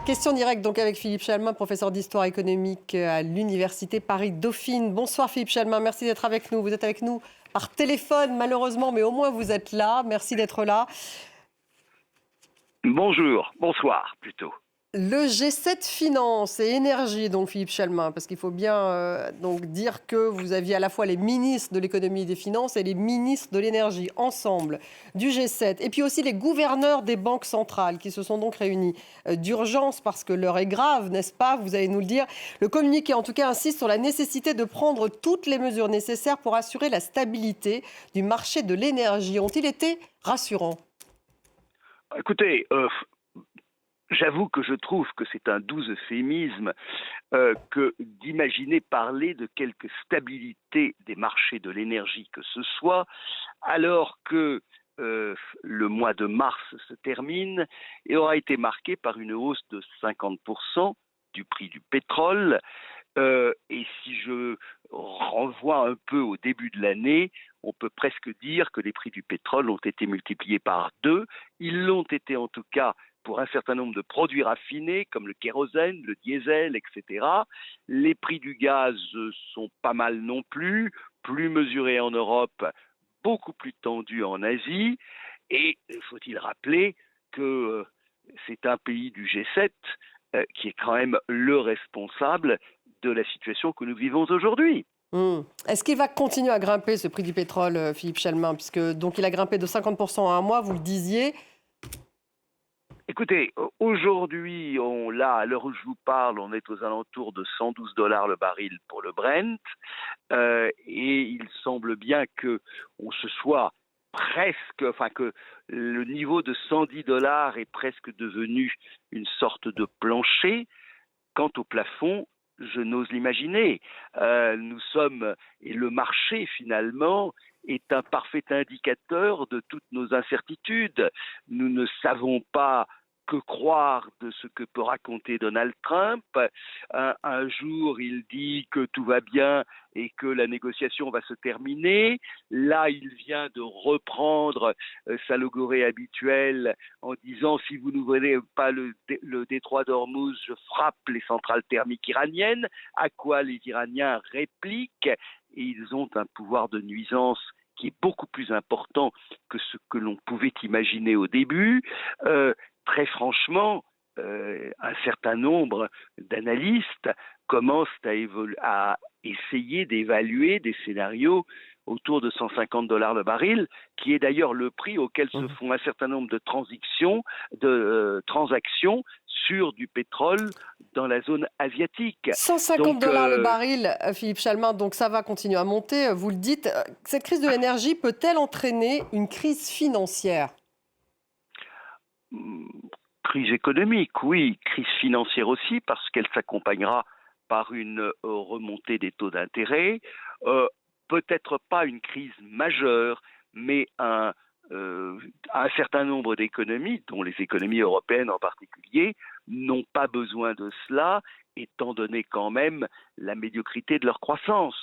Question directe donc avec Philippe Chalmin, professeur d'histoire économique à l'Université Paris-Dauphine. Bonsoir Philippe Chalmin, merci d'être avec nous. Vous êtes avec nous par téléphone malheureusement, mais au moins vous êtes là. Merci d'être là. Bonjour, bonsoir plutôt. Le G7 Finance et Énergie, donc Philippe Chalmin, parce qu'il faut bien donc dire que vous aviez à la fois les ministres de l'économie et des finances et les ministres de l'énergie ensemble du G7, et puis aussi les gouverneurs des banques centrales qui se sont donc réunis d'urgence parce que l'heure est grave, n'est-ce pas? Vous allez nous le dire. Le communiqué en tout cas insiste sur la nécessité de prendre toutes les mesures nécessaires pour assurer la stabilité du marché de l'énergie. Ont-ils été rassurants? Écoutez, j'avoue que je trouve que c'est un doux euphémisme que d'imaginer parler de quelque stabilité des marchés de l'énergie que ce soit, alors que le mois de mars se termine et aura été marqué par une hausse de 50% du prix du pétrole. Et si je renvoie un peu au début de l'année, on peut presque dire que les prix du pétrole ont été multipliés par 2. Ils l'ont été en tout cas pour un certain nombre de produits raffinés comme le kérosène, le diesel, etc. Les prix du gaz sont pas mal non plus mesurés en Europe, beaucoup plus tendus en Asie. Et faut-il rappeler que c'est un pays du G7 qui est quand même le responsable de la situation que nous vivons aujourd'hui. Est-ce qu'il va continuer à grimper ce prix du pétrole, Philippe Chalmin, puisque donc il a grimpé de 50% en un mois, vous le disiez? Écoutez, aujourd'hui, là, à l'heure où je vous parle, on est aux alentours de 112 dollars le baril pour le Brent, et il semble bien que on se soit presque, enfin que le niveau de 110 dollars est presque devenu une sorte de plancher. Quant au plafond, je n'ose l'imaginer. Nous sommes, et le marché finalement est un parfait indicateur de toutes nos incertitudes. Nous ne savons pas que croire de ce que peut raconter Donald Trump. Un jour, il dit que tout va bien et que la négociation va se terminer. Là, il vient de reprendre sa logorée habituelle en disant si vous n'ouvrez pas le détroit d'Ormuz, je frappe les centrales thermiques iraniennes, à quoi les Iraniens répliquent, et ils ont un pouvoir de nuisance qui est beaucoup plus important que ce que l'on pouvait imaginer au début. Très franchement, un certain nombre d'analystes commencent à essayer d'évaluer des scénarios autour de 150 dollars le baril, qui est d'ailleurs le prix auquel se font un certain nombre de transactions sur du pétrole dans la zone asiatique. 150 dollars le baril, Philippe Chalmin, donc ça va continuer à monter, vous le dites. Cette crise de l'énergie peut-elle entraîner une crise financière? Crise économique, oui, crise financière aussi, parce qu'elle s'accompagnera par une remontée des taux d'intérêt. Peut-être pas une crise majeure, mais un certain nombre d'économies, dont les économies européennes en particulier, n'ont pas besoin de cela, étant donné quand même la médiocrité de leur croissance.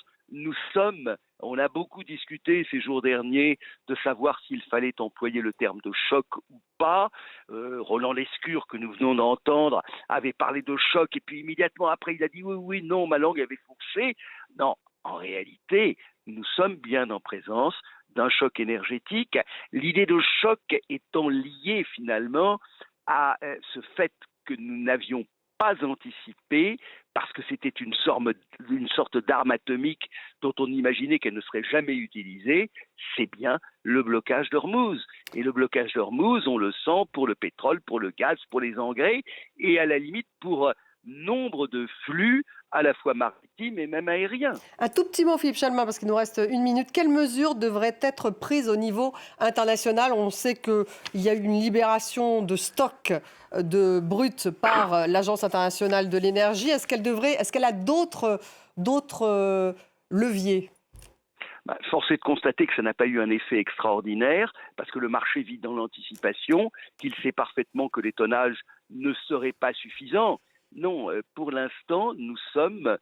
On a beaucoup discuté ces jours derniers de savoir s'il fallait employer le terme de choc ou pas. Roland Lescure, que nous venons d'entendre, avait parlé de choc et puis immédiatement après il a dit oui, oui, non, ma langue avait fourché. Non, en réalité, nous sommes bien en présence d'un choc énergétique. L'idée de choc étant liée finalement à ce fait que nous n'avions pas anticipé, parce que c'était une sorte d'arme atomique dont on imaginait qu'elle ne serait jamais utilisée, c'est bien le blocage d'Ormuz. Et le blocage d'Ormuz, on le sent pour le pétrole, pour le gaz, pour les engrais, et à la limite pour nombre de flux, à la fois maritimes et même aériens. Un tout petit mot, Philippe Chalmin, parce qu'il nous reste une minute. Quelles mesures devraient être prises au niveau international? On sait qu'il y a eu une libération de stocks de brut par l'Agence internationale de l'énergie. Est-ce qu'elle a d'autres leviers? Force est de constater que ça n'a pas eu un effet extraordinaire, parce que le marché vit dans l'anticipation, qu'il sait parfaitement que les tonnages ne seraient pas suffisants. Non, pour l'instant, nous sommes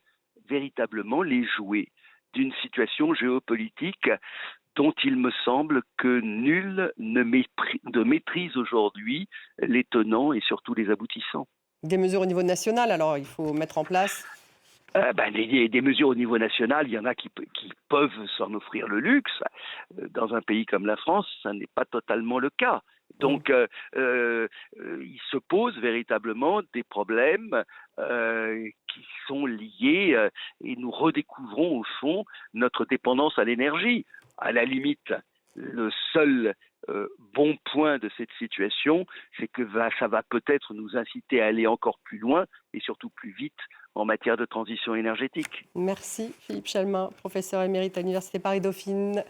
véritablement les jouets d'une situation géopolitique dont il me semble que nul ne maîtrise aujourd'hui les tenants et surtout les aboutissants. Des mesures au niveau national, alors il faut mettre en place. Des mesures au niveau national, il y en a qui peuvent s'en offrir le luxe. Dans un pays comme la France, ça n'est pas totalement le cas. Donc, il se pose véritablement des problèmes qui sont liés et nous redécouvrons au fond notre dépendance à l'énergie. À la limite, le seul bon point de cette situation, c'est que ça va peut-être nous inciter à aller encore plus loin et surtout plus vite en matière de transition énergétique. Merci Philippe Chalmin, professeur émérite à l'Université Paris-Dauphine.